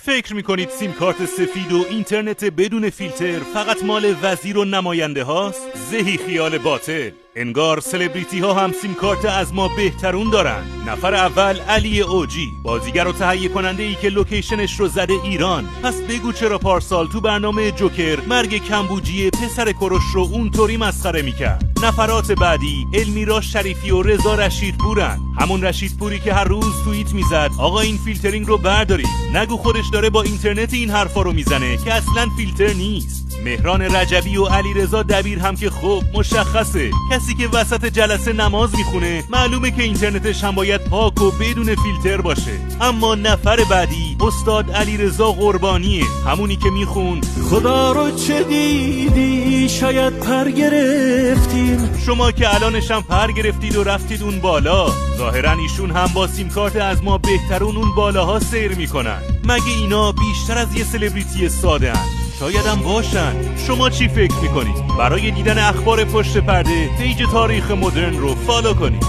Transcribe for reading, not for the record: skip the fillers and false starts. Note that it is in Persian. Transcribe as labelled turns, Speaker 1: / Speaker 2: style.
Speaker 1: فکر میکنید سیم کارت سفید و اینترنت بدون فیلتر فقط مال وزیر و نماینده هاست؟ زهی خیال باطل. انگار سلبریتی ها هم سیم کارت از ما بهترون دارن. نفر اول علی اوجی، بازیگر و تهیه کننده ای که لوکیشنش رو زده ایران. پس بگو چرا پارسال تو برنامه جوکر مرگ کمبوجی پسر کوروش رو اونطوری مسخره میکرد. نفرات بعدی المیرا شریفی و رضا رشیدپورن، همون رشیدپوری که هر روز توییت میزد آقا این فیلترینگ رو بردارید، نگو خودش داره با اینترنت این حرفا رو میزنه که اصلا فیلتر نیست. مهران رجبی و علیرضا دبیر هم که خب مشخصه، کسی که وسط جلسه نماز میخونه معلومه که اینترنتش هم باید پاک و بدون فیلتر باشه. اما نفر بعدی استاد علیرضا قربانیه، همونی که میخون
Speaker 2: خدا رو چه دیدی شاید پر گرفتیم.
Speaker 1: شما که الانش هم پر گرفتید و رفتید اون بالا. ظاهرا ایشون هم با سیم کارت از ما بهترون اون بالاها سیر میکنن. مگه اینا بیشتر از یه سلبریتی ساده هن؟ شاید هم باشن. شما چی فکر میکنید؟ برای دیدن اخبار پشت پرده پیج تاریخ مدرن رو فالو کنید.